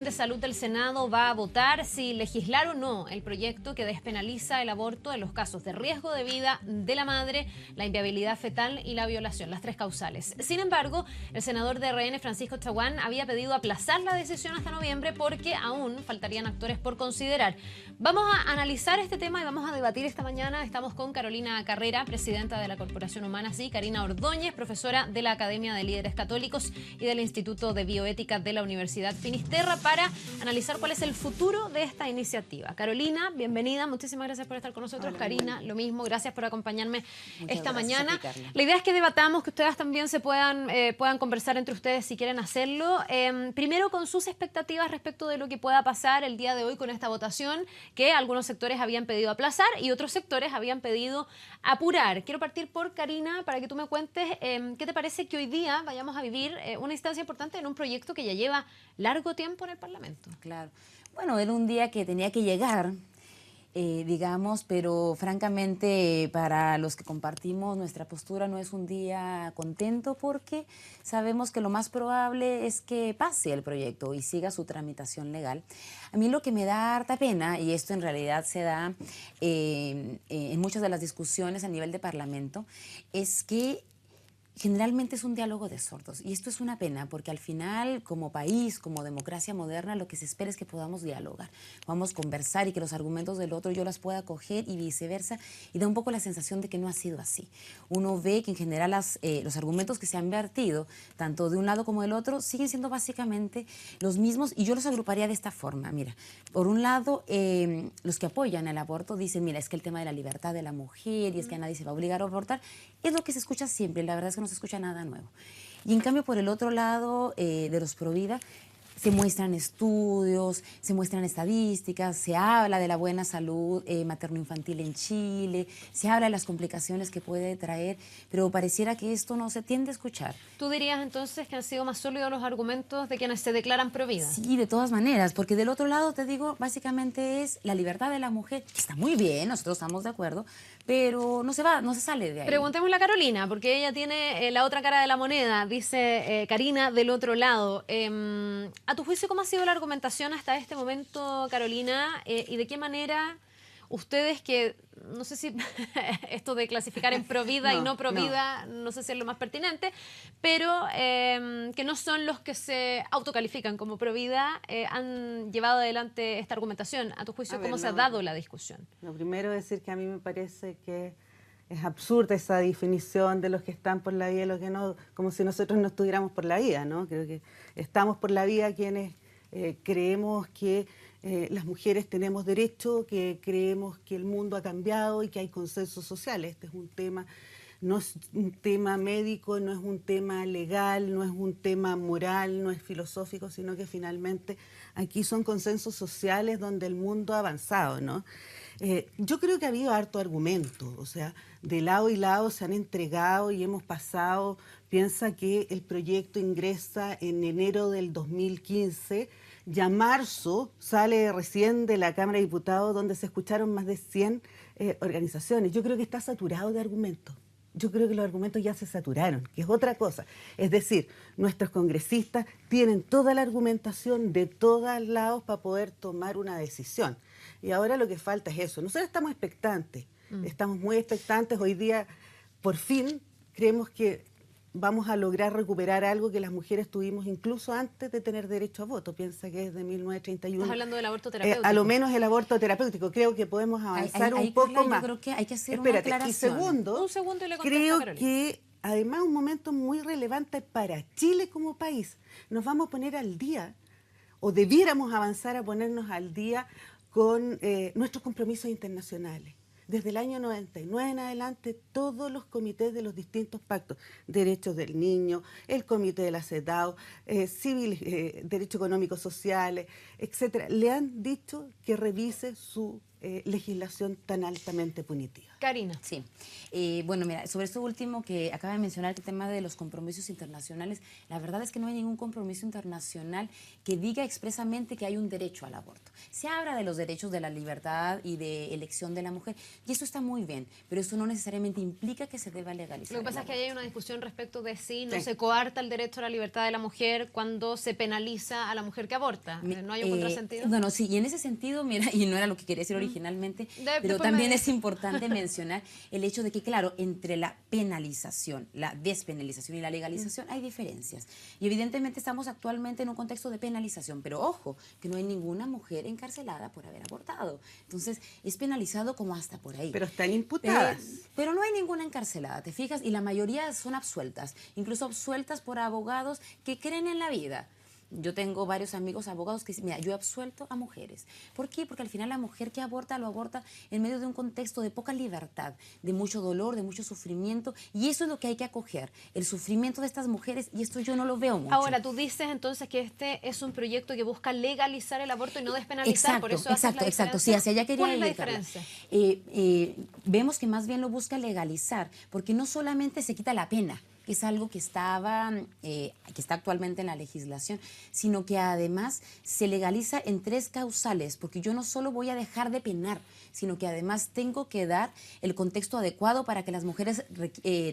De Salud del Senado va a votar si legislar o no el proyecto que despenaliza el aborto en los casos de riesgo de vida de la madre, la inviabilidad fetal y la violación, las tres causales. Sin embargo, el senador de RN, Francisco Chaguán, había pedido aplazar la decisión hasta noviembre porque aún faltarían actores por considerar. Vamos a analizar este tema y vamos a debatir esta mañana. Estamos con Carolina Carrera, presidenta de la Corporación Humana Sí, Karina Ordóñez, profesora de la Academia de Líderes Católicos y del Instituto de Bioética de la Universidad Finisterra, para analizar cuál es el futuro de esta iniciativa. Carolina, bienvenida, muchísimas gracias por estar con nosotros. Hola, Karina, lo mismo, gracias por acompañarme esta mañana. La idea es que debatamos, que ustedes también se puedan conversar entre ustedes si quieren hacerlo. Primero, con sus expectativas respecto de lo que pueda pasar el día de hoy con esta votación, que algunos sectores habían pedido aplazar y otros sectores habían pedido apurar. Quiero partir por Karina para que tú me cuentes qué te parece que hoy día vayamos a vivir una instancia importante en un proyecto que ya lleva largo tiempo en el Parlamento. Claro. Bueno, era un día que tenía que llegar, digamos, pero francamente para los que compartimos nuestra postura no es un día contento porque sabemos que lo más probable es que pase el proyecto y siga su tramitación legal. A mí lo que me da harta pena, y esto en realidad se da en muchas de las discusiones a nivel de Parlamento, es que generalmente es un diálogo de sordos y esto es una pena porque al final, como país, como democracia moderna, lo que se espera es que podamos dialogar, podamos conversar y que los argumentos del otro yo las pueda coger y viceversa, y da un poco la sensación de que no ha sido así. Uno ve que en general los argumentos que se han vertido, tanto de un lado como del otro, siguen siendo básicamente los mismos, y yo los agruparía de esta forma. Mira, por un lado, los que apoyan el aborto dicen, mira, es que el tema de la libertad de la mujer y es que a nadie se va a obligar a abortar, es lo que se escucha siempre, la verdad es que no se escucha nada nuevo. Y en cambio, por el otro lado de los Provida, se muestran estudios, se muestran estadísticas, se habla de la buena salud materno-infantil en Chile, se habla de las complicaciones que puede traer, pero pareciera que esto no se tiende a escuchar. ¿Tú dirías entonces que han sido más sólidos los argumentos de quienes se declaran Provida? Sí, de todas maneras, porque del otro lado, te digo, básicamente es la libertad de la mujer, que está muy bien, nosotros estamos de acuerdo, pero no se sale de ahí. Preguntémosle a Carolina, porque ella tiene la otra cara de la moneda, dice Karina del otro lado. A tu juicio, ¿cómo ha sido la argumentación hasta este momento, Carolina? ¿Y de qué manera ustedes que, no sé si esto de clasificar en Provida y no Provida, no sé si es lo más pertinente, pero que no son los que se autocalifican como Provida, han llevado adelante esta argumentación? A tu juicio, ¿cómo se ha dado la discusión? Lo primero es decir que a mí me parece que es absurda esa definición de los que están por la vida y los que no, como si nosotros no estuviéramos por la vida, ¿no? Creo que estamos por la vida quienes creemos que las mujeres tenemos derecho, que creemos que el mundo ha cambiado y que hay consenso social. Este es un tema, no es un tema médico, no es un tema legal, no es un tema moral, no es filosófico, sino que finalmente aquí son consensos sociales donde el mundo ha avanzado, ¿no? Yo creo que ha habido harto argumento, o sea, de lado y lado se han entregado y hemos pasado. Piensa que el proyecto ingresa en enero del 2015, ya marzo sale recién de la Cámara de Diputados, donde se escucharon más de 100 organizaciones. Yo creo que está saturado de argumentos. Yo creo que los argumentos ya se saturaron, que es otra cosa. Es decir, nuestros congresistas tienen toda la argumentación de todos lados para poder tomar una decisión. Y ahora lo que falta es eso. Nosotros estamos expectantes, estamos muy expectantes. Hoy día, por fin, creemos que vamos a lograr recuperar algo que las mujeres tuvimos incluso antes de tener derecho a voto. Piensa que es de 1931. Estás hablando del aborto terapéutico. A lo menos el aborto terapéutico. Creo que podemos avanzar un poco Carla, más. yo creo que hay que hacer Espérate, una aclaración. Un segundo y le contesto Creo a Carolina. que además un momento muy relevante para Chile como país. Nos vamos a poner al día, o debiéramos avanzar a ponernos al día con nuestros compromisos internacionales. Desde el año 99 en adelante, todos los comités de los distintos pactos, derechos del niño, el comité de la CEDAW, derechos económicos sociales, etcétera, le han dicho que revise su legislación tan altamente punitiva. Karina. Sí. Bueno, mira, sobre esto último que acaba de mencionar, el tema de los compromisos internacionales, la verdad es que no hay ningún compromiso internacional que diga expresamente que hay un derecho al aborto. Se habla de los derechos de la libertad y de elección de la mujer, y eso está muy bien, pero eso no necesariamente implica que se deba legalizar. Lo que pasa es que hay una discusión respecto de si no Sí. se coarta el derecho a la libertad de la mujer cuando se penaliza a la mujer que aborta. ¿No hay un contrasentido? Bueno, sí, y en ese sentido, mira, y no era lo que quería decir originalmente, pero después también me- es importante mencionar el hecho de que, claro, entre la penalización, la despenalización y la legalización hay diferencias. Y evidentemente estamos actualmente en un contexto de penalización, pero ojo, que no hay ninguna mujer encarcelada por haber abortado. Entonces, es penalizado como hasta por ahí. Pero están imputadas. Pero no hay ninguna encarcelada, ¿te fijas? Y la mayoría son absueltas, incluso absueltas por abogados que creen en la vida. Yo tengo varios amigos abogados que dicen, mira, yo he absuelto a mujeres. ¿Por qué? Porque al final la mujer que aborta lo aborta en medio de un contexto de poca libertad, de mucho dolor, de mucho sufrimiento, y eso es lo que hay que acoger, el sufrimiento de estas mujeres, y esto yo no lo veo mucho. Ahora, tú dices entonces que este es un proyecto que busca legalizar el aborto y no despenalizar, por eso haces la Exacto, sí, diferencia. hacia allá quería ¿Cuál es la dedicarla. diferencia? Vemos que más bien lo busca legalizar, porque no solamente se quita la pena, que es algo que está actualmente en la legislación, sino que además se legaliza en 3 causales, porque yo no solo voy a dejar de penar, sino que además tengo que dar el contexto adecuado para que las mujeres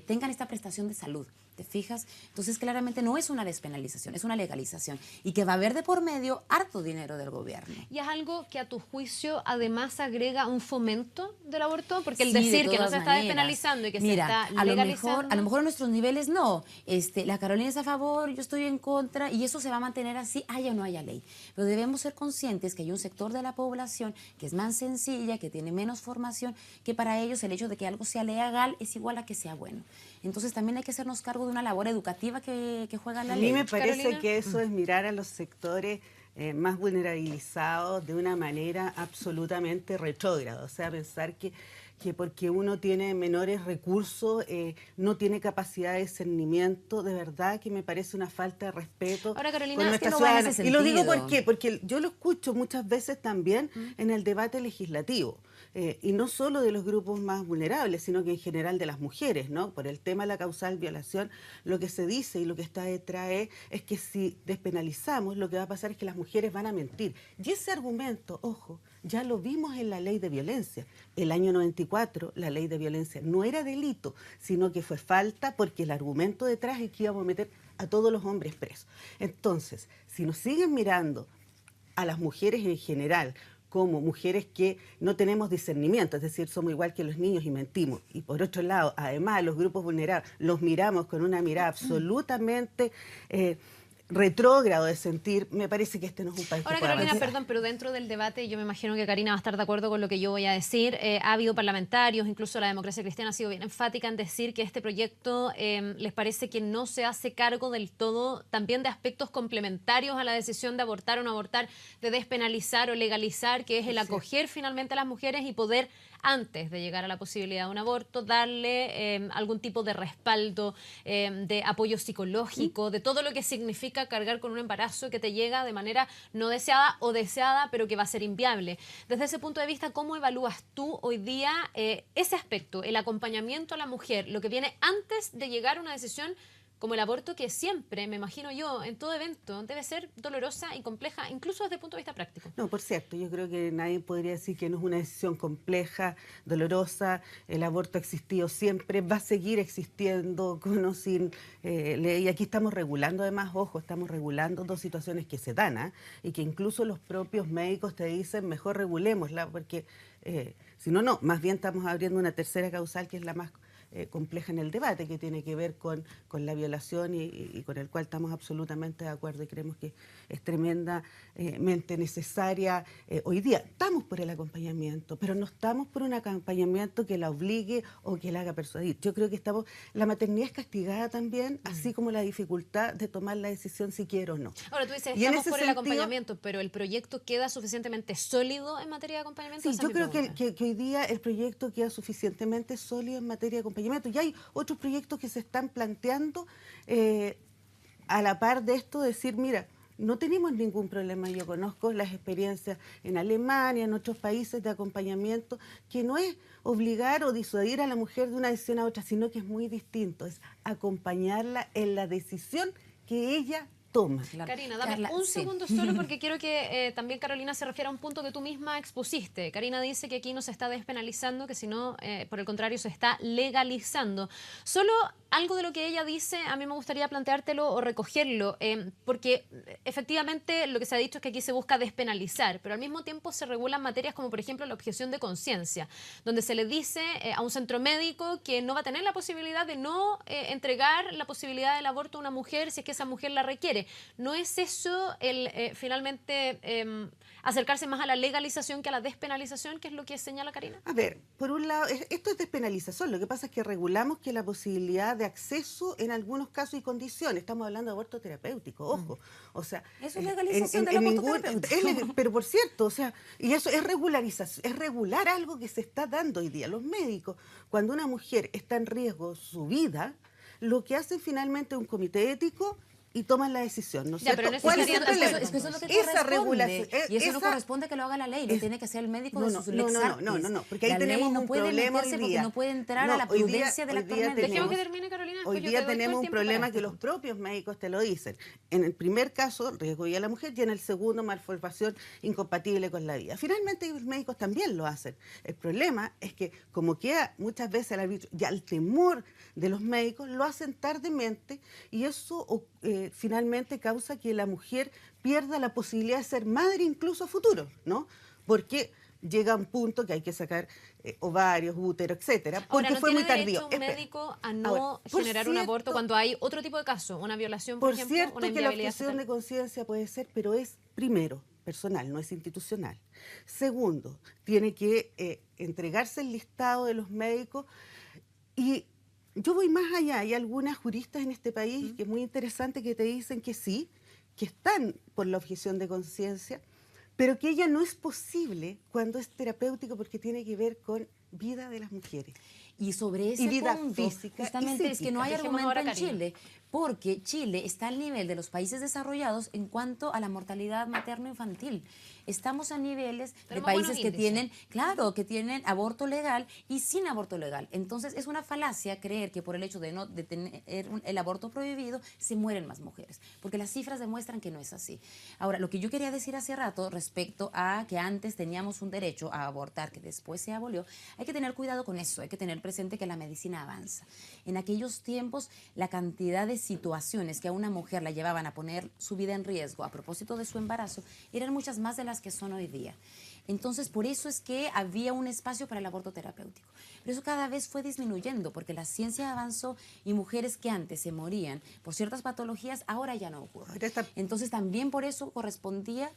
tengan esta prestación de salud. ¿Te fijas? Entonces, claramente no es una despenalización, es una legalización. Y que va a haber de por medio harto dinero del gobierno. ¿Y es algo que a tu juicio además agrega un fomento del aborto? Porque el Sí, de decir que no todas se está maneras. despenalizando y que Mira, se está a legalizando... lo mejor a nuestros niveles no. La Carolina es a favor, yo estoy en contra, y eso se va a mantener así, haya o no haya ley. Pero debemos ser conscientes que hay un sector de la población que es más sencilla, que tiene menos formación, que para ellos el hecho de que algo sea legal es igual a que sea bueno. Entonces también hay que hacernos cargo de una labor educativa que juega la A ley. mí me parece Carolina. que eso es mirar a los sectores más vulnerabilizados de una manera absolutamente retrógrada. O sea, pensar que porque uno tiene menores recursos, no tiene capacidad de discernimiento, de verdad que me parece una falta de respeto Ahora, Carolina, con es nuestra que no va en ciudadana. ese Y lo digo sentido. ¿por qué? Porque yo lo escucho muchas veces también en el debate legislativo. Y no solo de los grupos más vulnerables, sino que en general de las mujeres, ¿no? Por el tema de la causal violación, lo que se dice y lo que está detrás es que si despenalizamos, lo que va a pasar es que las mujeres van a mentir. Y ese argumento, ojo, ya lo vimos en la ley de violencia. El año 94, la ley de violencia no era delito, sino que fue falta porque el argumento detrás es que íbamos a meter a todos los hombres presos. Entonces, si nos siguen mirando a las mujeres en general como mujeres que no tenemos discernimiento, es decir, somos igual que los niños y mentimos. Y por otro lado, además, los grupos vulnerables los miramos con una mirada absolutamente retrógrado de sentir, me parece que este no es un país Ahora, que pueda Carolina, avanzar. perdón, pero dentro del debate yo me imagino que Karina va a estar de acuerdo con lo que yo voy a decir. Ha habido parlamentarios, incluso la democracia cristiana ha sido bien enfática en decir que este proyecto les parece que no se hace cargo del todo también de aspectos complementarios a la decisión de abortar o no abortar, de despenalizar o legalizar, que es el acoger finalmente a las mujeres y poder, antes de llegar a la posibilidad de un aborto, darle algún tipo de respaldo, de apoyo psicológico, de todo lo que significa cargar con un embarazo que te llega de manera no deseada o deseada, pero que va a ser inviable. Desde ese punto de vista, ¿cómo evalúas tú hoy día ese aspecto, el acompañamiento a la mujer, lo que viene antes de llegar a una decisión como el aborto, que siempre, me imagino yo, en todo evento, debe ser dolorosa y compleja, incluso desde el punto de vista práctico? No, por cierto, yo creo que nadie podría decir que no es una decisión compleja, dolorosa. El aborto ha existido siempre, va a seguir existiendo con o sin ley. Y aquí estamos regulando, además, ojo, estamos regulando 2 situaciones que se dan, ¿eh? Y que incluso los propios médicos te dicen, mejor regulémosla, porque si no, no, más bien estamos abriendo una tercera causal que es la más compleja en el debate, que tiene que ver con la violación y con el cual estamos absolutamente de acuerdo y creemos que es tremendamente necesaria. Hoy día estamos por el acompañamiento, pero no estamos por un acompañamiento que la obligue o que la haga persuadir. Yo creo que la maternidad es castigada también, así como la dificultad de tomar la decisión si quiero o no. Ahora tú dices, Y en estamos ese por el sentido- acompañamiento, pero ¿el proyecto queda suficientemente sólido en materia de acompañamiento? Sí, Esa yo es mi creo pregunta. que hoy día el proyecto queda suficientemente sólido en materia de acompañamiento. Y hay otros proyectos que se están planteando a la par de esto, decir, mira, no tenemos ningún problema. Yo conozco las experiencias en Alemania, en otros países de acompañamiento, que no es obligar o disuadir a la mujer de una decisión a otra, sino que es muy distinto, es acompañarla en la decisión que ella toma. Claro. Karina, dame Carla, un sí. segundo solo porque quiero que también Carolina se refiera a un punto que tú misma expusiste. Karina dice que aquí no se está despenalizando, que sino, por el contrario, se está legalizando. Solo algo de lo que ella dice, a mí me gustaría planteártelo o recogerlo, porque efectivamente lo que se ha dicho es que aquí se busca despenalizar, pero al mismo tiempo se regulan materias como, por ejemplo, la objeción de conciencia, donde se le dice a un centro médico que no va a tener la posibilidad de no entregar la posibilidad del aborto a una mujer si es que esa mujer la requiere. ¿No es eso el finalmente acercarse más a la legalización que a la despenalización, que es lo que señala Karina? A ver, por un lado, esto es despenalización. Lo que pasa es que regulamos que la posibilidad de acceso en algunos casos y condiciones. Estamos hablando de aborto terapéutico, ojo. O sea, eso es legalización del aborto terapéutico. pero por cierto, o sea, y eso es regularización, es regular algo que se está dando hoy día. Los médicos, cuando una mujer está en riesgo su vida, lo que hacen finalmente es un comité ético y toman la decisión, ¿no es cierto? Pero no ¿Cuál es el estarían- problema? Es que eso es lo que Esa corresponde. regulación, Y eso no esa- corresponde que lo haga la ley, lo tiene que hacer el médico de sus lex no, porque ahí la ley tenemos no un puede problema meterse hoy porque día. no puede entrar No, a la hoy día- prudencia del hoy actor día médico. Dejemos que termine, Carolina. Hoy después yo día te doy todo el tenemos un tiempo para problema esto. que los propios médicos te lo dicen. En el primer caso, riesgo de la mujer, y en el segundo, malformación incompatible con la vida. Finalmente, los médicos también lo hacen. El problema es que, como queda muchas veces al arbitrio y al temor de los médicos, lo hacen tardemente y eso finalmente causa que la mujer pierda la posibilidad de ser madre incluso a futuro, ¿no? Porque llega un punto que hay que sacar ovarios, útero, etcétera, porque Ahora, ¿no fue muy tiene tardío. derecho un Espera. médico a no Ahora, por generar un aborto cierto- cuando hay otro tipo de caso, una violación, por ejemplo, cierto una que la inviabilidad objeción fetal? de conciencia puede ser, pero es primero personal, no es institucional. Segundo, tiene que entregarse el listado de los médicos y yo voy más allá. Hay algunas juristas en este país que es muy interesante que te dicen que sí, que están por la objeción de conciencia, pero que ella no es posible cuando es terapéutico porque tiene que ver con vida de las mujeres. Y sobre ese vida punto, física y justamente es que no hay psíquica. Dejemos argumento ahora a en Karina. Chile, porque Chile está al nivel de los países desarrollados en cuanto a la mortalidad materno-infantil. Estamos a niveles de Tenemos países buenos que índices. tienen, claro, que tienen aborto legal y sin aborto legal. Entonces es una falacia creer que por el hecho de tener el aborto prohibido se mueren más mujeres, porque las cifras demuestran que no es así. Ahora, lo que yo quería decir hace rato respecto a que antes teníamos un derecho a abortar que después se abolió, hay que tener cuidado con eso, hay que tener presente que la medicina avanza. En aquellos tiempos, la cantidad de situaciones que a una mujer la llevaban a poner su vida en riesgo a propósito de su embarazo eran muchas más de las que son hoy día. Entonces, por eso es que había un espacio para el aborto terapéutico. Pero eso cada vez fue disminuyendo, porque la ciencia avanzó y mujeres que antes se morían por ciertas patologías, ahora ya no ocurre. Ahora está- Entonces, también por eso correspondía,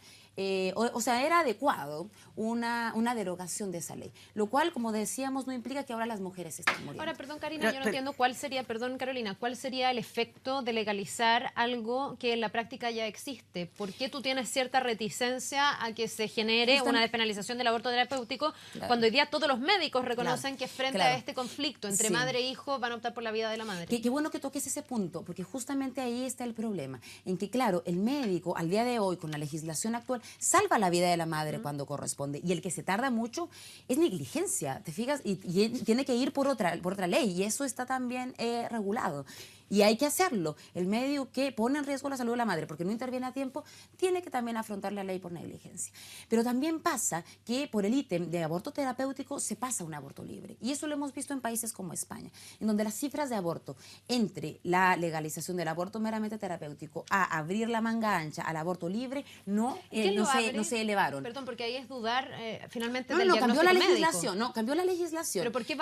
o sea, era adecuado una derogación de esa ley. Lo cual, como decíamos, no implica que ahora las mujeres estén muriendo. Ahora, perdón, Karina, Pero- yo no pero- entiendo cuál sería, perdón, Carolina, cuál sería el efecto de legalizar algo que en la práctica ya existe. ¿Por qué tú tienes cierta reticencia a que se genere una despenalización del aborto terapéutico Claro. cuando hoy día todos los médicos reconocen Claro. que frente Claro. a este conflicto entre Sí. madre e hijo van a optar por la vida de la madre? Qué bueno que toques ese punto, porque justamente ahí está el problema, en que claro, el médico al día de hoy con la legislación actual salva la vida de la madre cuando corresponde, y el que se tarda mucho es negligencia, ¿te fijas? Y tiene que ir por otra ley, y eso está también regulado. Y hay que hacerlo. El médico que pone en riesgo la salud de la madre porque no interviene a tiempo, tiene que también afrontar la ley por negligencia. Pero también pasa que por el ítem de aborto terapéutico se pasa a un aborto libre. Y eso lo hemos visto en países como España, en donde las cifras de aborto entre la legalización del aborto meramente terapéutico a abrir la manga ancha al aborto libre no se elevaron. Perdón, porque ahí es dudar finalmente No, del no, cambió la diagnóstico médico. legislación, no, cambió la legislación. Pero ¿por qué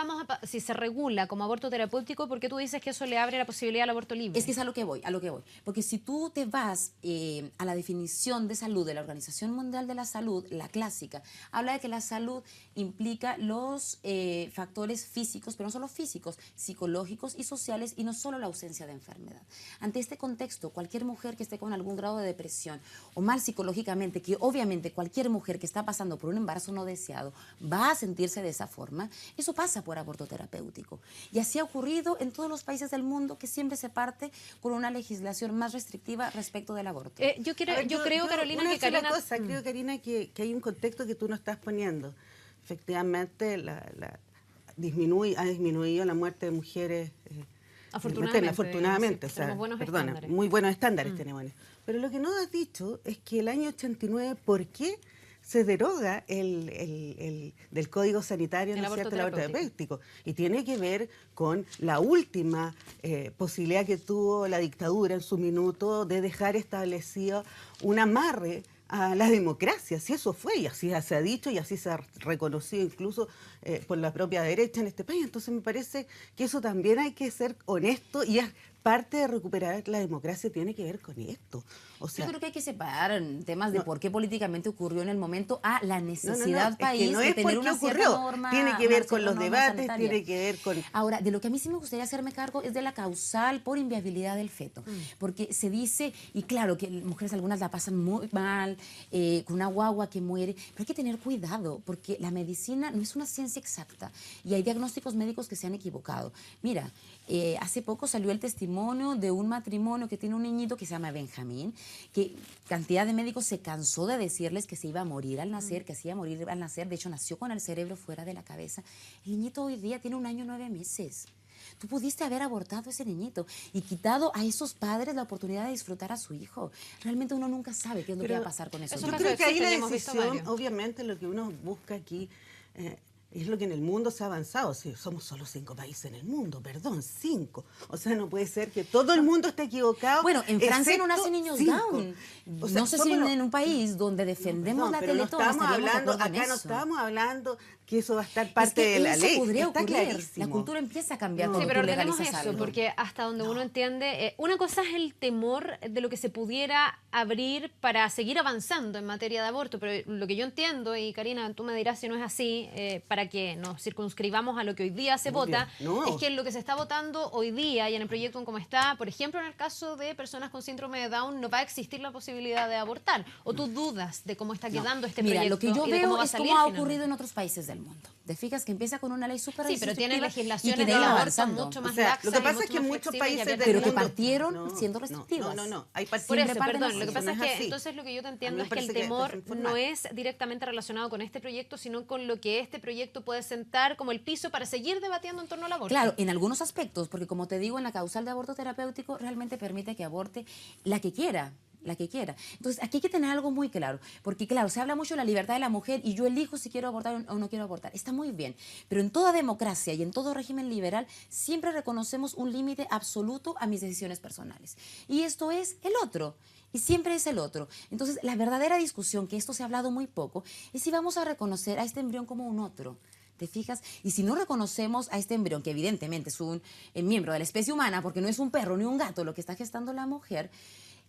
si se regula como aborto terapéutico, por qué tú dices que eso le abre la posibilidad al aborto libre? Es que es a lo que voy. Porque si tú te vas a la definición de salud de la Organización Mundial de la Salud, la clásica, habla de que la salud implica los factores físicos, pero no solo físicos, psicológicos y sociales, y no solo la ausencia de enfermedad. Ante este contexto, cualquier mujer que esté con algún grado de depresión o mal psicológicamente, que obviamente cualquier mujer que está pasando por un embarazo no deseado va a sentirse de esa forma, eso pasa por aborto terapéutico. Y así ha ocurrido en todos los países del mundo que siempre siempre se parte con una legislación más restrictiva respecto del aborto. Yo creo, Carolina, una que Karina... creo, Karina, que hay un contexto que tú no estás poniendo. Efectivamente, ha disminuido la muerte de mujeres. Afortunadamente, sí, buenos estándares. muy buenos estándares tenemos. Pero lo que no has dicho es que el año 89, ¿por qué se deroga del Código Sanitario, ¿no es cierto?, el aborto terapéutico? Y tiene que ver con la última posibilidad que tuvo la dictadura en su minuto de dejar establecido un amarre a la democracia, si eso fue, y así se ha dicho y así se ha reconocido incluso por la propia derecha en este país. Entonces me parece que eso también hay que ser honesto, y es parte de recuperar la democracia, tiene que ver con esto. O sea, yo creo que hay que separar temas de por qué políticamente ocurrió en el momento a la necesidad país no de es tener una ocurrió. cierta norma. Tiene que ver con los debates, tiene que ver con... Ahora, de lo que a mí sí me gustaría hacerme cargo es de la causal por inviabilidad del feto. Porque se dice, y claro, que mujeres algunas la pasan muy mal, con una guagua que muere, pero hay que tener cuidado, porque la medicina no es una ciencia exacta y hay diagnósticos médicos que se han equivocado. Mira, hace poco salió el testimonio de un matrimonio que tiene un niñito que se llama Benjamín, que cantidad de médicos se cansó de decirles que se iba a morir al nacer, que se iba a morir al nacer. De hecho, nació con el cerebro fuera de la cabeza. El niñito hoy día tiene 1 año y 9 meses. Tú pudiste haber abortado a ese niñito y quitado a esos padres la oportunidad de disfrutar a su hijo. Realmente uno nunca sabe qué es lo que va a pasar con eso. Yo creo que ahí la decisión, obviamente lo que uno busca aquí... es lo que en el mundo se ha avanzado. Sí, somos solo 5 países en el mundo, 5. O sea, no puede ser que todo el mundo esté equivocado. Bueno, en Francia no nacen niños Down. O sea, no sé si en un país donde defendemos la Teletón estaríamos de acuerdo en eso. No estamos hablando que eso va a estar parte de la ley. Está clarísimo. La cultura empieza a cambiar. Sí, pero ordenemos eso, porque hasta donde uno entiende, una cosa es el temor de lo que se pudiera abrir para seguir avanzando en materia de aborto, pero lo que yo entiendo, y Karina, tú me dirás si no es así, para que nos circunscribamos a lo que hoy día se vota, es que lo que se está votando hoy día y en el proyecto como está, por ejemplo, en el caso de personas con síndrome de Down, no va a existir la posibilidad de abortar. ¿O tú dudas de cómo está quedando este proyecto? Mira, lo que yo veo es cómo ha ocurrido en otros países del mundo. ¿Te fijas que empieza con una ley súper restrictiva? Sí, pero tiene legislaciones de aborto mucho más laxas. Lo que pasa es que muchos países del pero mundo... que partieron siendo restrictivas. Hay por eso, perdón, lo que pasa es que entonces lo que yo te entiendo es que el temor no es directamente relacionado con este proyecto, sino con lo que este proyecto puede sentar como el piso para seguir debatiendo en torno al aborto. Claro, en algunos aspectos, porque como te digo, en la causal de aborto terapéutico realmente permite que aborte la que quiera. Entonces, aquí hay que tener algo muy claro, porque claro, se habla mucho de la libertad de la mujer y yo elijo si quiero abortar o no quiero abortar. Está muy bien, pero en toda democracia y en todo régimen liberal siempre reconocemos un límite absoluto a mis decisiones personales. Y esto es el otro. Y siempre es el otro. Entonces, la verdadera discusión, que esto se ha hablado muy poco, es si vamos a reconocer a este embrión como un otro. ¿Te fijas? Y si no reconocemos a este embrión, que evidentemente es un miembro de la especie humana, porque no es un perro ni un gato lo que está gestando la mujer,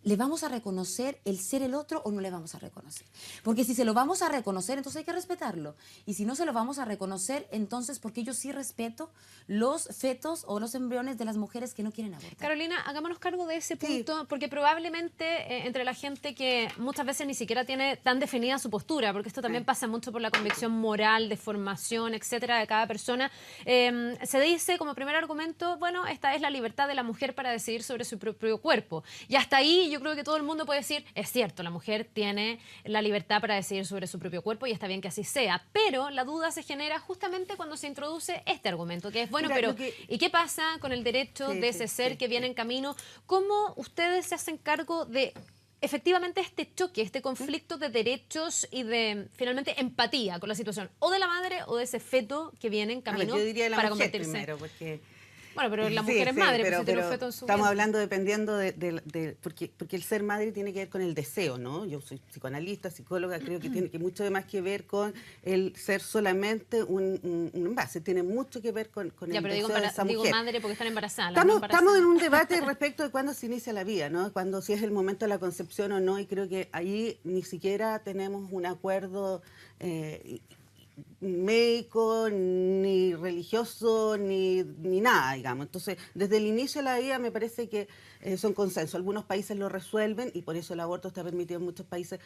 ¿le vamos a reconocer el ser el otro o no le vamos a reconocer? Porque si se lo vamos a reconocer, entonces hay que respetarlo. Y si no se lo vamos a reconocer, entonces, porque yo sí respeto los fetos o los embriones de las mujeres que no quieren abortar. Carolina, hagámonos cargo de ese punto, porque probablemente entre la gente que muchas veces ni siquiera tiene tan definida su postura, porque esto también pasa mucho por la convicción moral, de formación, etcétera, de cada persona, se dice como primer argumento, bueno, esta es la libertad de la mujer para decidir sobre su propio cuerpo. Y hasta ahí yo creo que todo el mundo puede decir, es cierto, la mujer tiene la libertad para decidir sobre su propio cuerpo y está bien que así sea, pero la duda se genera justamente cuando se introduce este argumento, que es, bueno, pero ¿y qué pasa con el derecho de ese ser que viene en camino? ¿Cómo ustedes se hacen cargo de efectivamente este choque, este conflicto de derechos y de, finalmente, empatía con la situación, o de la madre o de ese feto que viene en camino yo diría de la para mujer convertirse? Primero, porque... Bueno, pero la mujer es madre, pero si tiene un feto en su estamos vientre. hablando dependiendo porque el ser madre tiene que ver con el deseo, ¿no? Yo soy psicoanalista, psicóloga, creo que tiene mucho más que ver con el ser solamente un envase, tiene mucho que ver con el deseo de esa mujer. Digo madre porque están embarazadas. Estamos en un debate respecto de cuándo se inicia la vida, ¿no? Cuando si es el momento de la concepción o no, y creo que ahí ni siquiera tenemos un acuerdo médico, ni religioso, ni nada, digamos. Entonces, desde el inicio de la vida me parece que son consensos. Algunos países lo resuelven y por eso el aborto está permitido en muchos países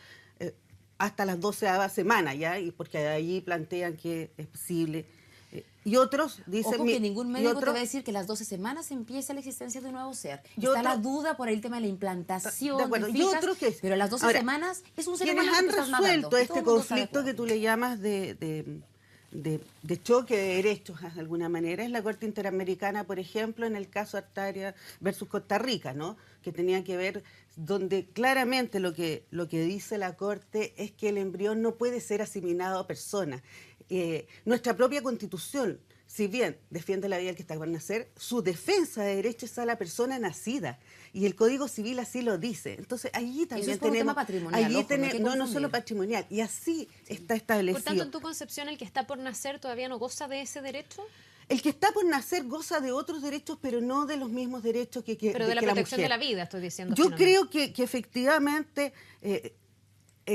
hasta las 12ª semana, ¿ya? Y porque ahí plantean que es posible Y otros dicen... Ojo que ningún médico te va a decir que las 12 semanas empieza la existencia de un nuevo ser. Está la duda por el tema de la implantación, de acuerdo. ¿te fijas? Y otros que... Pero a las 12 semanas es un ser humano quienes que han tú estás matando. resuelto este Todo el mundo está de conflicto acuerdo. que tú le llamas de choque de derechos, de alguna manera, es la Corte Interamericana, por ejemplo, en el caso Artaria versus Costa Rica, ¿no? Que tenía que ver, donde claramente lo que dice la Corte es que el embrión no puede ser asimilado a persona. Nuestra propia Constitución, si bien defiende la vida del que está por nacer, su defensa de derechos es a la persona nacida. Y el Código Civil así lo dice. Entonces, allí también eso es por un tema patrimonial, allí ojo, no hay que no confundir. solo patrimonial. Y así está establecido. Por tanto, en tu concepción, el que está por nacer todavía no goza de ese derecho. El que está por nacer goza de otros derechos, pero no de los mismos derechos que Pero de la que protección de mujer. la vida, estoy diciendo. Yo finalmente. creo que efectivamente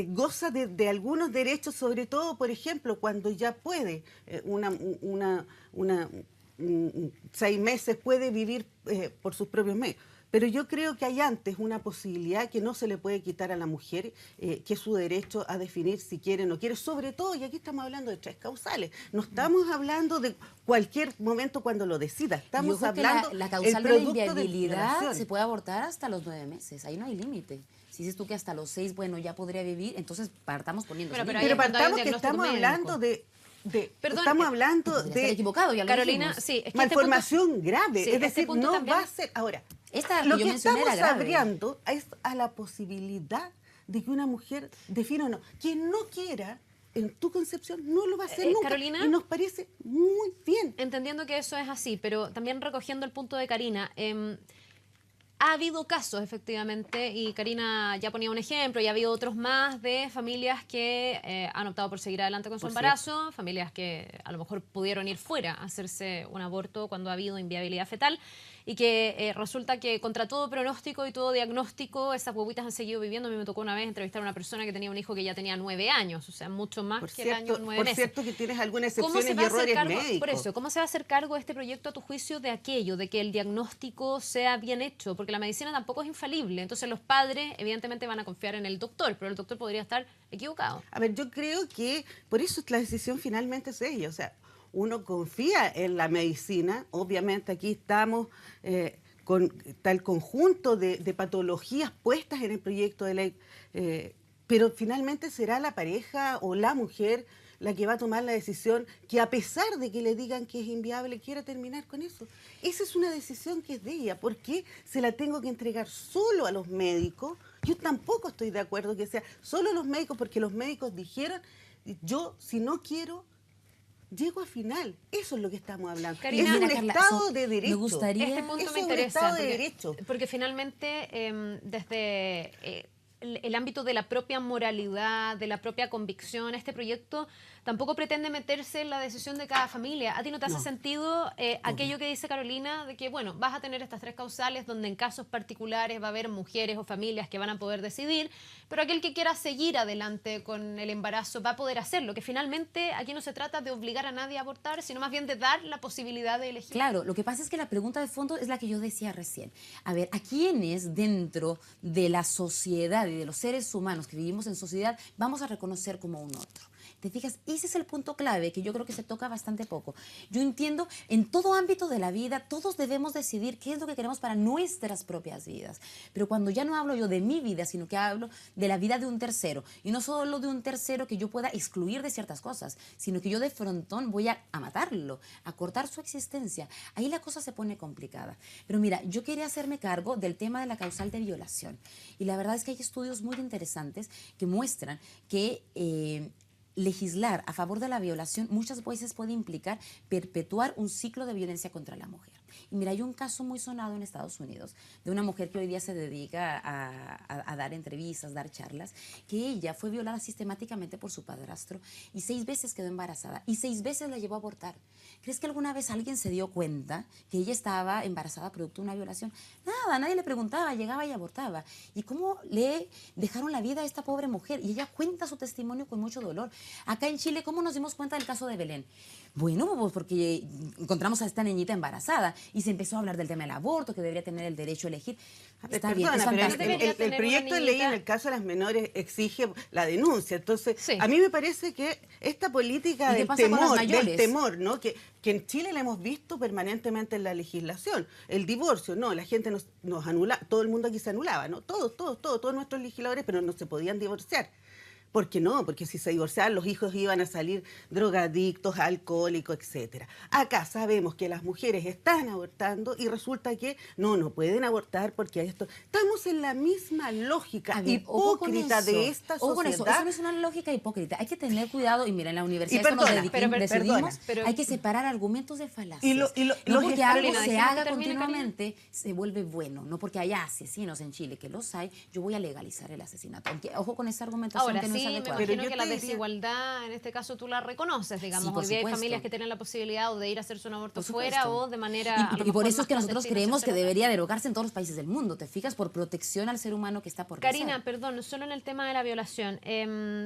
goza de algunos derechos, sobre todo, por ejemplo, cuando ya puede, 6 meses puede vivir por sus propios medios. Pero yo creo que hay antes una posibilidad que no se le puede quitar a la mujer, que es su derecho a definir si quiere o no quiere, sobre todo, y aquí estamos hablando de 3 causales, no estamos hablando de cualquier momento cuando lo decida, estamos Yo creo que hablando la causal el de la producto de inviabilidad violación. se puede abortar hasta los 9 meses, ahí no hay límite. Si dices tú que hasta los 6, bueno, ya podría vivir, entonces partamos poniendo Pero límites. ahí Pero es cuando hay un partamos que diagnóstico estamos médico. hablando Perdón, estamos hablando Podría estar de equivocado, ya lo Carolina, dijimos. sí, es que malformación grave, sí, es este decir, punto no también- va a ser... Ahora, Esta lo que yo que mencioné estamos era grave. abriendo es a la posibilidad de que una mujer defina o no. Quien no quiera, en tu concepción, no lo va a hacer nunca. Carolina, y nos parece muy bien. entendiendo que eso es así, pero también recogiendo el punto de Karina, ha habido casos, efectivamente, y Karina ya ponía un ejemplo, y ha habido otros más de familias que han optado por seguir adelante con su Por embarazo, familias que a lo mejor pudieron ir fuera a hacerse un aborto cuando ha habido inviabilidad fetal, y que resulta que contra todo pronóstico y todo diagnóstico, esas huevitas han seguido viviendo. A mí me tocó una vez entrevistar a una persona que tenía un hijo que ya tenía 9 años, o sea, mucho más Por que el año cierto, 9 por meses. cierto que tienes algunas ¿Cómo excepciones se y va a hacer errores cargo, médicos. por eso, cómo se va a hacer cargo este proyecto a tu juicio de aquello, de que el diagnóstico sea bien hecho? Porque la medicina tampoco es infalible, entonces los padres evidentemente van a confiar en el doctor, pero el doctor podría estar equivocado. A ver, yo creo que por eso la decisión finalmente es ella. O sea, uno confía en la medicina. Obviamente aquí estamos con tal conjunto de patologías puestas en el proyecto de ley, pero finalmente será la pareja o la mujer la que va a tomar la decisión que, a pesar de que le digan que es inviable, quiera terminar con eso. Esa es una decisión que es de ella. ¿Por qué se la tengo que entregar solo a los médicos? Yo tampoco estoy de acuerdo que sea solo los médicos, porque los médicos dijeron, yo si no quiero, llego a final. Eso es lo que estamos hablando. Karina, es un mira, Carla, Estado de Derecho. me gustaría... Este punto Eso me es un interesa, Estado de porque, Derecho. porque finalmente desde el ámbito de la propia moralidad, de la propia convicción, este proyecto tampoco pretende meterse en la decisión de cada familia. ¿A ti no te hace No. sentido aquello que dice Carolina, de que, bueno, vas a tener estas 3 causales donde en casos particulares va a haber mujeres o familias que van a poder decidir, pero aquel que quiera seguir adelante con el embarazo va a poder hacerlo? Que finalmente aquí no se trata de obligar a nadie a abortar, sino más bien de dar la posibilidad de elegir. Claro, lo que pasa es que la pregunta de fondo es la que yo decía recién. A ver, ¿a quiénes dentro de la sociedad y de los seres humanos que vivimos en sociedad vamos a reconocer como un otro? ¿Te fijas? Ese es el punto clave que yo creo que se toca bastante poco. Yo entiendo, en todo ámbito de la vida, todos debemos decidir qué es lo que queremos para nuestras propias vidas. Pero cuando ya no hablo yo de mi vida, sino que hablo de la vida de un tercero. Y no solo de un tercero que yo pueda excluir de ciertas cosas, sino que yo de frontón voy a matarlo, a cortar su existencia. Ahí la cosa se pone complicada. Pero mira, yo quería hacerme cargo del tema de la causal de violación. Y la verdad es que hay estudios muy interesantes que muestran que legislar a favor de la violación muchas veces puede implicar perpetuar un ciclo de violencia contra la mujer. Y mira, hay un caso muy sonado en Estados Unidos de una mujer que hoy día se dedica a dar entrevistas, dar charlas, que ella fue violada sistemáticamente por su padrastro y 6 veces quedó embarazada y 6 veces la llevó a abortar. ¿Crees que alguna vez alguien se dio cuenta que ella estaba embarazada producto de una violación? Nada, nadie le preguntaba, llegaba y abortaba. ¿Y cómo le dejaron la vida a esta pobre mujer? Y ella cuenta su testimonio con mucho dolor. Acá en Chile, ¿cómo nos dimos cuenta del caso de Belén? Bueno, pues porque encontramos a esta niñita embarazada y se empezó a hablar del tema del aborto, que debería tener el derecho a elegir. Está bien, Perdona, es pero fantástico. el proyecto de ley en el caso de las menores exige la denuncia. Entonces, Sí. a mí me parece que esta política ¿Y qué del pasa con las temor, mayores? ¿no? Que en Chile la hemos visto permanentemente en la legislación. El divorcio, no, la gente nos anula, todo el mundo aquí se anulaba, ¿no? Todos nuestros legisladores, pero no se podían divorciar. ¿Por qué no? Porque si se divorciaban, los hijos iban a salir drogadictos, alcohólicos, etcétera. Acá sabemos que las mujeres están abortando y resulta que no pueden abortar porque esto... Estamos en la misma lógica A ver, ojo con hipócrita eso. de esta Ojo con eso. sociedad. Eso no es una lógica hipócrita. Hay que tener cuidado, y mira, en la universidad Y perdona, esto nos perdona, decidimos, pero- hay que separar argumentos de falacias. Y no los porque Carolina, algo se dejemos que haga termine, continuamente, se vuelve bueno. No porque haya asesinos en Chile, que los hay, yo voy a legalizar el asesinato. Aunque, ojo con esa argumentación Ahora que no sí, es me adecuada. Pero imagino yo que te la diría- desigualdad, en este caso tú la reconoces, digamos. Sí, por Hoy día hay supuesto. familias que tienen la posibilidad o de ir a hacerse un aborto Por fuera supuesto. o de manera... a lo Y por mejor eso más es que nosotros clandestina, creemos que hacerse debería derogarse en todos los países del mundo, ¿te fijas? Por protección al ser humano que está por nacer. Karina, perdón, solo en el tema de la violación,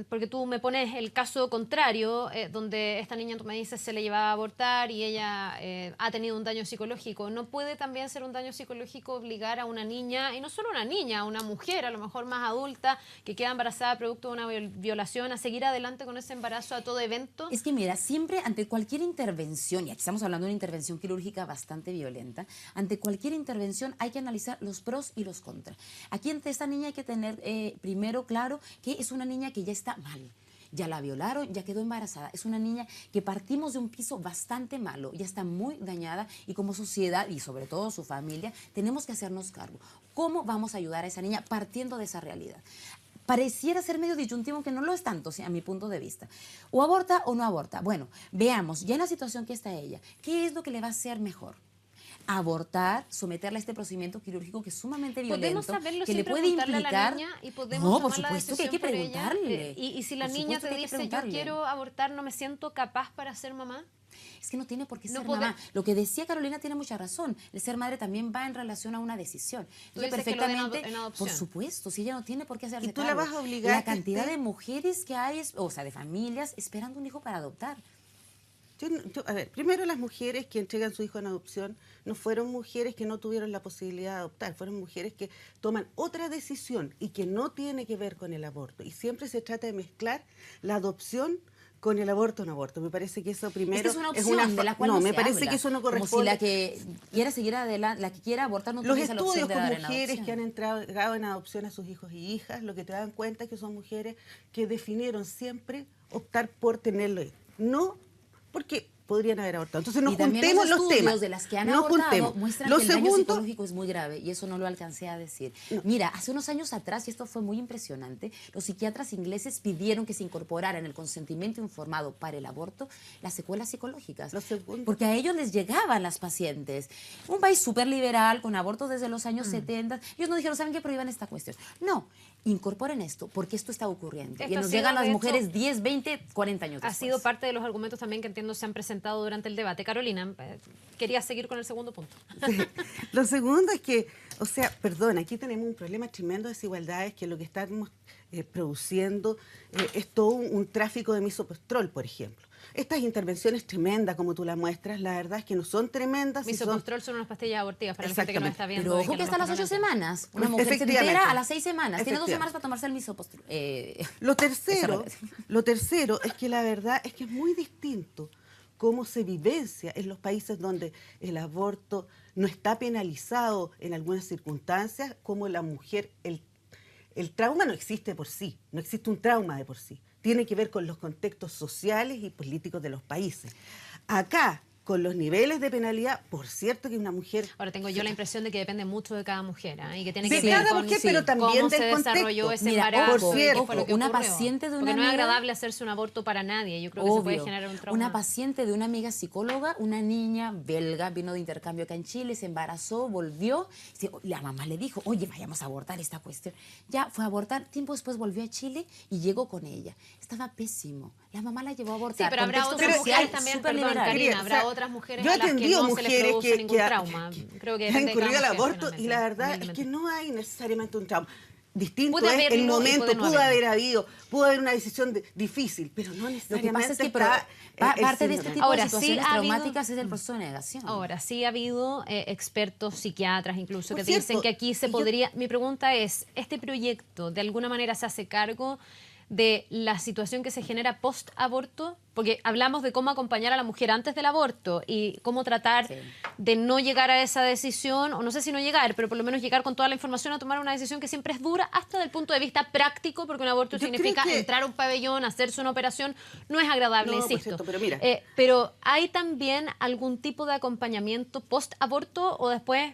porque tú me pones el caso contrario, donde esta niña, tú me dices, se le llevaba a abortar y ella ha tenido un daño psicológico. ¿No puede también ser un daño psicológico obligar a una niña, y no solo una niña, a una mujer, a lo mejor más adulta, que queda embarazada producto de una violación, a seguir adelante con ese embarazo a todo evento? Es que mira, siempre ante cualquier intervención, y aquí estamos hablando de una intervención quirúrgica bastante violenta, ante cualquier intervención hay que analizar los pros y los contras. Aquí ante esta niña hay que tener primero claro que es una niña que ya está mal. Ya la violaron, ya quedó embarazada. Es una niña que partimos de un piso bastante malo, ya está muy dañada y como sociedad y sobre todo su familia tenemos que hacernos cargo. ¿Cómo vamos a ayudar a esa niña partiendo de esa realidad? Pareciera ser medio disyuntivo, que no lo es tanto, a mi punto de vista. O aborta o no aborta. Bueno, veamos, ya en la situación que está ella, ¿qué es lo que le va a hacer mejor? Abortar, someterla a este procedimiento quirúrgico que es sumamente violento, ¿Podemos saberlo que sin le puede preguntarle implicar... a la niña y podemos No, tomar por la supuesto que hay que decisión por ella? preguntarle. Y si la Por niña supuesto te que hay que dice, yo preguntarle. quiero abortar, no me siento capaz para ser mamá. Es que no tiene por qué No ser puede- mamá. Lo que decía Carolina tiene mucha razón. El ser madre también va en relación a una decisión. Tú Entonces, dices que lo den perfectamente, en adopción. por supuesto, si ella no tiene por qué hacerse Y tú la cargo. vas a obligar La a que cantidad esté- de mujeres que hay, o sea, de familias esperando un hijo para adoptar. A ver, primero las mujeres que entregan su hijo en adopción no fueron mujeres que no tuvieron la posibilidad de adoptar, fueron mujeres que toman otra decisión y que no tiene que ver con el aborto. Y siempre se trata de mezclar la adopción con el aborto o no aborto. Me parece que eso primero Es que es una opción de la cual no, no me se parece habla. que eso no Como corresponde. si la que quiera seguir adelante, la que quiera abortar no Los tuviese la opción estudios de con dar en mujeres adopción. que han entregado en adopción a sus hijos y hijas, lo que te dan cuenta es que son mujeres que definieron siempre optar por tenerlo. No porque podrían haber abortado. Entonces no Y también juntemos los estudios temas. de las que han no abortado juntemos. muestran Lo que el daño segundo, psicológico es muy grave y eso no lo alcancé a decir. Mira, hace unos años atrás, y esto fue muy impresionante, los psiquiatras ingleses pidieron que se incorporara en el consentimiento informado para el aborto las secuelas psicológicas. Lo segundo. Porque a ellos les llegaban las pacientes. Un país súper liberal, con abortos desde los años 70. Ellos no dijeron, ¿saben qué? Prohíban esta cuestión. No, incorporen esto, porque esto está ocurriendo. Esto Y ha nos sido, llegan las de hecho, mujeres 10, 20, 40 años Ha después. sido parte de los argumentos también que entiendo se han presentado durante el debate. Carolina, quería seguir con el segundo punto. Lo segundo es que, o sea, perdón, aquí tenemos un problema tremendo de desigualdades que lo que estamos produciendo es todo un tráfico de misopostrol, por ejemplo. Estas intervenciones tremendas, como tú la muestras, la verdad es que no son tremendas. y son- Misopostrol son unas pastillas abortivas para la gente que no Exactamente. está viendo. Pero y ojo a que lo hasta las mejor no 8 lo semanas. Una mujer se Efectivamente. entera a las 6 semanas. Tiene 2 Efectivamente. semanas para tomarse el misopostrol. Lo tercero es que la verdad es que es muy distinto cómo se vivencia en los países donde el aborto no está penalizado en algunas circunstancias, como la mujer, el trauma no existe por sí, no existe un trauma de por sí. Tiene que ver con los contextos sociales y políticos de los países. Acá, con los niveles de penalidad, por cierto que una mujer... Ahora tengo yo la impresión de que depende mucho de cada mujer, ¿eh? Y que tiene De que ver cada con mujer, pero también cómo del se desarrolló contexto. ese Mira, embarazo, por y qué cierto, fue lo que una ocurrió. paciente de Porque una no es amiga- agradable hacerse un aborto para nadie. Yo creo que se puede Obvio. generar un trauma. Una paciente de una amiga psicóloga, una niña belga, vino de intercambio acá en Chile, se embarazó, volvió. La mamá le dijo, oye, vayamos a abortar esta cuestión. Ya fue a abortar, tiempo después volvió a Chile y llegó con ella. Estaba pésimo. La mamá la llevó a Sí, abortar. pero habrá Contexto otras social mujeres también, súper perdón, liberal. Karina, O habrá sea, otras mujeres yo he a las que atendido no se les mujeres produce ningún trauma. Creo que han depende de cada incurrido al mujer, aborto y finalmente, la verdad es humildemente. que no hay necesariamente un trauma. distinto Puede es haberlo el y momento, puede no pudo haberlo. haber habido, pudo haber una decisión difícil, pero no Lo que necesariamente pasa es que está, parte el de este síndrome. tipo Ahora, de sí situaciones ha habido- traumáticas es el proceso de negación. Ahora, sí ha habido expertos, psiquiatras incluso, Por que cierto, dicen que aquí se y yo- podría... Mi pregunta es, ¿este proyecto de alguna manera se hace cargo de la situación que se genera post-aborto? Porque hablamos de cómo acompañar a la mujer antes del aborto y cómo tratar Sí. de no llegar a esa decisión, o no sé si no llegar, pero por lo menos llegar con toda la información a tomar una decisión que siempre es dura, hasta desde el punto de vista práctico, porque un aborto Yo significa creo que- entrar a un pabellón, hacerse una operación, no es agradable, No, por insisto. cierto, pero mira. Pero ¿hay también algún tipo de acompañamiento post-aborto o después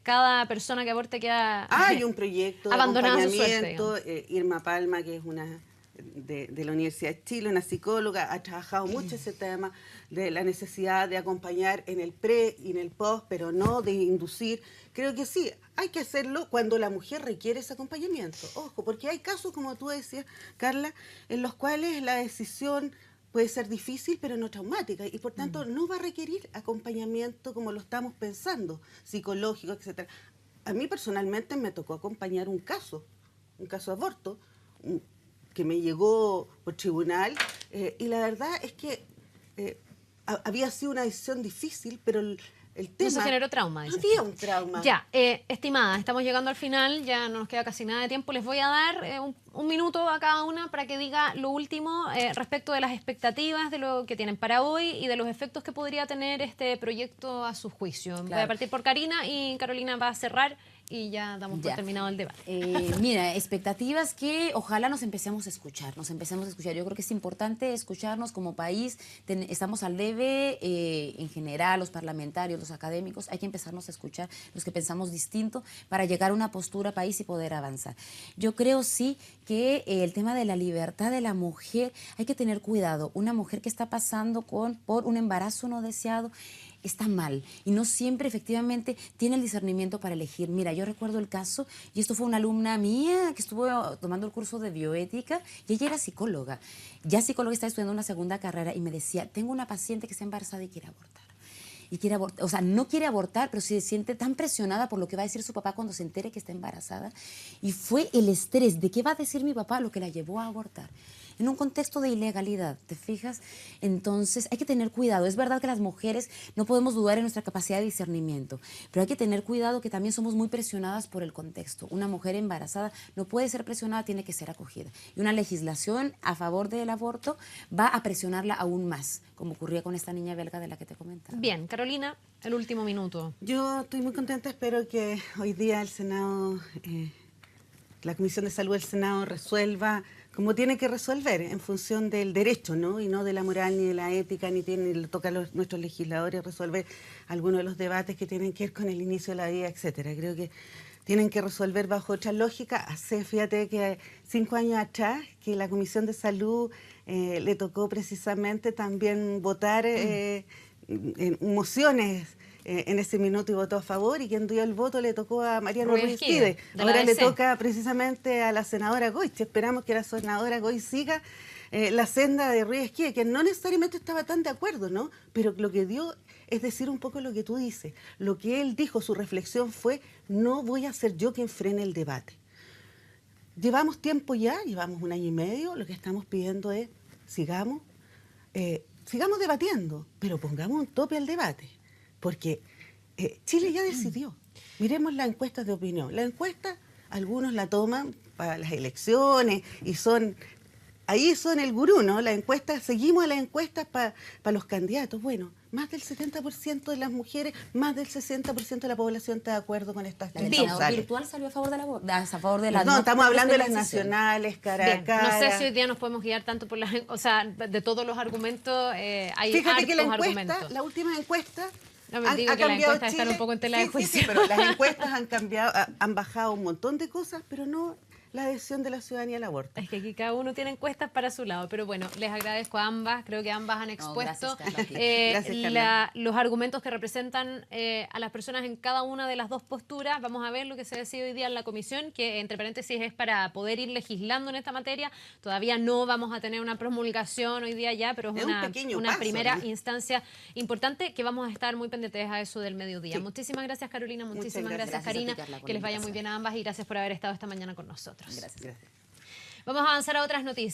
cada persona que aborte queda Hay un proyecto de abandonada a su suerte, acompañamiento, Irma Palma, que es una de la Universidad de Chile, una psicóloga, ha trabajado mucho ese tema de la necesidad de acompañar en el pre y en el post, pero no de inducir. Creo que sí, hay que hacerlo cuando la mujer requiere ese acompañamiento. Ojo, porque hay casos, como tú decías, Carla, en los cuales la decisión puede ser difícil, pero no traumática, y por tanto no va a requerir acompañamiento como lo estamos pensando, psicológico, etcétera. A mí personalmente me tocó acompañar un caso de aborto, que me llegó por tribunal, y la verdad es que había sido una decisión difícil, pero el tema... No se generó trauma, No dices había tú. un trauma. Ya, estimada, estamos llegando al final, ya no nos queda casi nada de tiempo. Les voy a dar un minuto a cada una para que diga lo último respecto de las expectativas de lo que tienen para hoy y de los efectos que podría tener este proyecto a su juicio. Voy a partir por Karina y Carolina va a cerrar y ya damos por Ya. terminado el debate. Mira, expectativas que ojalá nos empecemos a escuchar, Yo creo que es importante escucharnos como país. Estamos al debe, en general, los parlamentarios, los académicos, hay que empezarnos a escuchar los que pensamos distinto para llegar a una postura país y poder avanzar. Yo creo sí que el tema de la libertad de la mujer, hay que tener cuidado. Una mujer que está pasando por un embarazo no deseado, está mal y no siempre efectivamente tiene el discernimiento para elegir. Mira, yo recuerdo el caso, y esto fue una alumna mía que estuvo tomando el curso de bioética y ella era psicóloga. Ya psicóloga, está estudiando una segunda carrera y me decía, tengo una paciente que está embarazada y quiere abortar. Y quiere abortar, o sea, no quiere abortar, pero se siente tan presionada por lo que va a decir su papá cuando se entere que está embarazada. Y fue el estrés de qué va a decir mi papá lo que la llevó a abortar. En un contexto de ilegalidad, ¿te fijas? Entonces hay que tener cuidado. Es verdad que las mujeres no podemos dudar en nuestra capacidad de discernimiento, pero hay que tener cuidado que también somos muy presionadas por el contexto. Una mujer embarazada no puede ser presionada, tiene que ser acogida. Y una legislación a favor del aborto va a presionarla aún más, como ocurría con esta niña belga de la que te comentaba. Bien, Carolina, el último minuto. Yo estoy muy contenta, espero que hoy día el Senado, la Comisión de Salud del Senado resuelva como tiene que resolver, en función del derecho, ¿no? Y no de la moral ni de la ética, ni le toca a nuestros legisladores resolver algunos de los debates que tienen que ver con el inicio de la vida, etcétera. Creo que tienen que resolver bajo otra lógica. Fíjate que 5 años atrás, que la Comisión de Salud le tocó precisamente también votar en mociones en ese minuto y votó a favor, y quien dio el voto le tocó a Mariano Ruiz Ruiz Quide, Quide. de la Ahora le DC. toca precisamente a la senadora Goich. Esperamos que la senadora Goich siga la senda de Ruiz Quide, que no necesariamente estaba tan de acuerdo, ¿no? Pero lo que dio es decir un poco lo que tú dices. Lo que él dijo, su reflexión fue, no voy a ser yo quien frene el debate. Llevamos tiempo ya, llevamos 1 año y medio, lo que estamos pidiendo es, sigamos debatiendo, pero pongamos un tope al debate, porque Chile ya decidió. Miremos las encuestas de opinión. Las encuestas, algunos la toman para las elecciones y ahí son el gurú, ¿no? Las encuestas, seguimos a las encuestas para los candidatos. Bueno, más del 70% de las mujeres, más del 60% de la población está de acuerdo con estas La del tres Senado causales. virtual salió a favor de a favor de la No, estamos hablando de las despenalización. nacionales, cara Bien, a cara. no sé si hoy día nos podemos guiar tanto por las... O sea, de todos los argumentos, hay Fíjate que la hartos encuesta, argumentos. la última encuesta, No me digo que las encuestas están un poco en tela de juicio. Sí, pero las encuestas han cambiado, han bajado un montón de cosas, pero no la adhesión de la ciudadanía al aborto. Es que aquí cada uno tiene encuestas para su lado, pero bueno, les agradezco a ambas, creo que ambas han expuesto gracias, Carla. Gracias, Carla. los argumentos que representan a las personas en cada una de las dos posturas. Vamos a ver lo que se decide hoy día en la comisión, que entre paréntesis es para poder ir legislando en esta materia. Todavía no vamos a tener una promulgación hoy día ya, pero es Es un una pequeño paso, primera ¿no? instancia importante que vamos a estar muy pendientes a eso del mediodía. Sí. Muchísimas gracias, Carolina, muchísimas gracias. gracias, Gracias a ti, Karina, Carla, por que la les vaya muy invitación. bien a ambas y gracias por haber estado esta mañana con nosotros. nosotros. Gracias. Gracias. Vamos a avanzar a otras noticias.